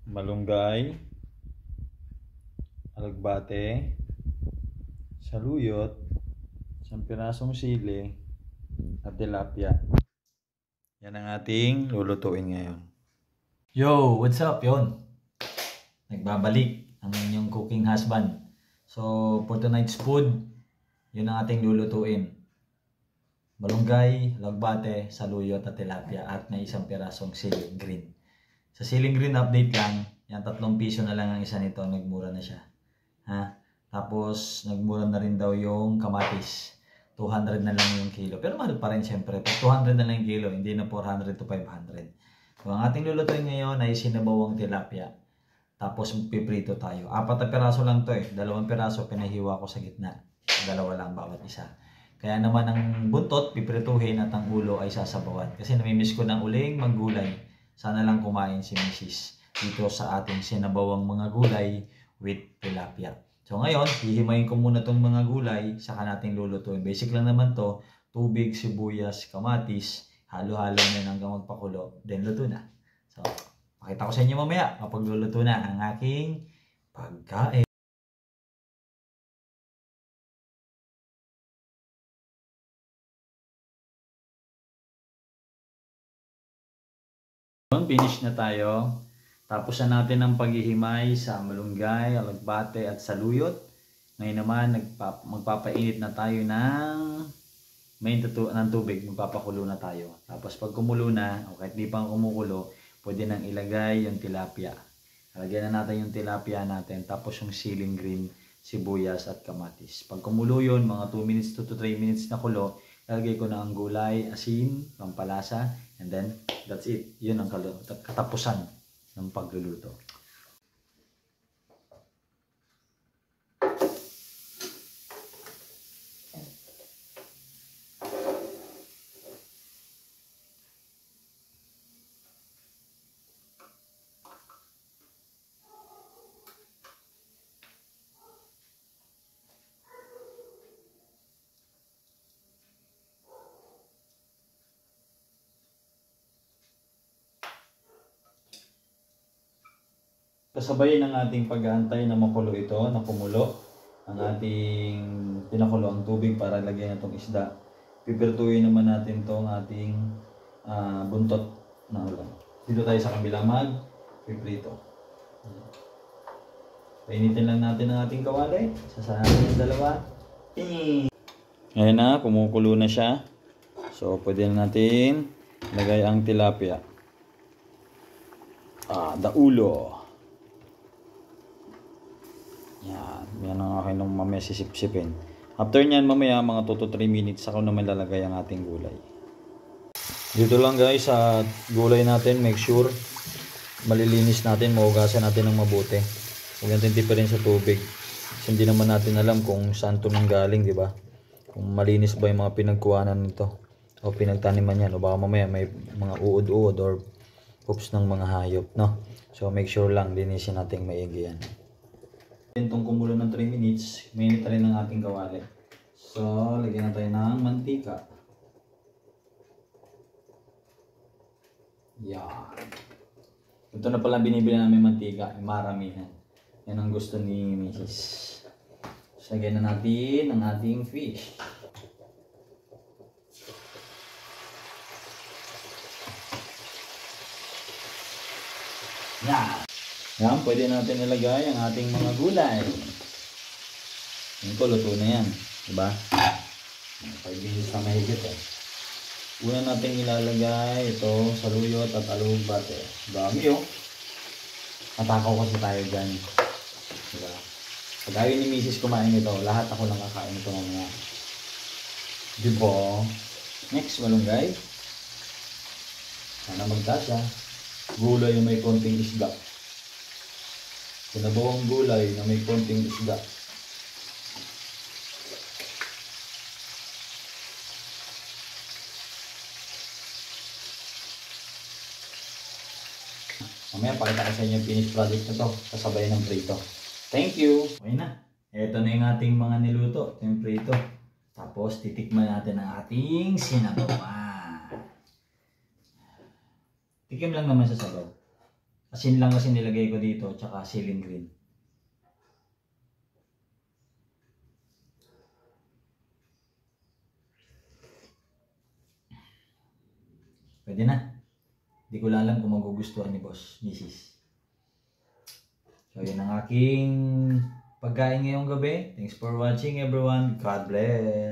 malunggay, alagbate, saluyot, isang pirasong sili, at tilapia. Yan ang ating lulutuin ngayon. Yo, what's up yon? Nagbabalik ang inyong cooking husband. So, for tonight's food, yun ang ating lulutuin. Malunggay, alagbate, saluyot at tilapia at may isang pirasong siling green. Sa siling green update lang, yan 3 piso na lang ang isa nito, nagmura na siya. Ha? Tapos nagmura na rin daw yung kamatis. 200 na lang yung kilo. Pero mahal pa rin syempre. 200 na lang yung kilo, hindi na 400 to 500. So, ang ating lulutuin ngayon ay sinabawang tilapia. Tapos piprito tayo. 4 na piraso lang to eh. 2 piraso pinahiwa ko sa gitna. 2 lang bawat isa. Kaya naman ang buntot piprituhin at ang ulo ay sasabawan. Kasi namimiss ko ng uling maggulay. Sana lang kumain si Mrs. dito sa ating sinabawang mga gulay with tilapia. So ngayon, hihimayin ko muna itong mga gulay, saka natin lulutuin. Basic lang naman to, tubig, sibuyas, kamatis, halo-halo na hanggang magpakulo, then luto na. So, pakita ko sa inyo mamaya kapag luluto na ang aking pagkain. Finish na tayo. Tapos na natin ang paghihimay sa malunggay, alagbate at saluyot. Ngayon naman magpapainit na tayo ng tubig, magpapakulo na tayo. Tapos pag kumulo na, o kahit di pa kumukulo, pwede nang ilagay yung tilapia. Lagyan na natin yung tilapia natin, tapos yung siling green, sibuyas at kamatis. Pag kumulo yun, mga 2 minutes to 3 minutes na kulo, ilagay ko na ang gulay, asin, pampalasa, and then that's it. Yun ang katapusan ng pagluluto. Kasabay ng ating pag-aantay na makulo ito, na kumulo, ang ating pinakulo ang tubig para lagyan itong isda. Pipirtuin naman natin itong ating buntot na ulam. Dito tayo sa kabila piprito. Painitin lang natin ang ating kawali. Sasahin yung 2. Ngayon na, kumukulo na siya. So, pwede na natin lagay ang tilapia. Daulo. Yan ang akin nung mamaya sisip-sipin. After nyan mamaya mga 2 to 3 minutes ako naman lalagay ang ating gulay. Dito lang guys sa gulay natin, make sure malilinis natin, mahugasan natin ng mabuti. Huwag natin tipirin sa tubig. Kasi hindi naman natin alam kung saan ito nanggaling, di ba? Kung malinis ba yung mga pinagkuhanan nito o pinagtaniman yan, o baka mamaya may mga uod-uod or hoops ng mga hayop, no? So make sure lang linisin natin maigi yan. Itong kumulo ng 3 minutes, mainit rin ang ating kawali. So, lagyan na tayo ng mantika. Yan. Ito na pala binibili namin mantika, maramihan. Yan ang gusto ni Mrs. So, lagyan na natin ang ating fish. Yan. Yan, pwede natin ilagay ang ating mga gulay. Yan po, luto na yan. Diba? 5 minutes na mahigit eh. Una natin ilalagay ito, saluyot at alagbate. Dami oh. Matakaw kasi tayo dyan. Diba? Pag ayaw ni Mrs. kumain ito, lahat ako lang kakain ito mamaya. Diba? Next, malunggay. Sana magkasya. Gulay yung may konting isda. Sinabawang gulay na may konting isda. Mamaya pakita ko sa inyo yung finished product na to. Kasabay ng prito. Thank you! Okay na. Ito na yung ating mga niluto. Ito yung prito. Tapos titikman natin ang ating sinabawan. Tikim lang naman sa sabaw. Asin lang kasi nilagay ko dito, tsaka ceiling green. Pwede na. Hindi ko lang alam kung magugustuhan ni Boss, Mrs. So, yun ang aking pagkain ngayong gabi. Thanks for watching everyone. God bless.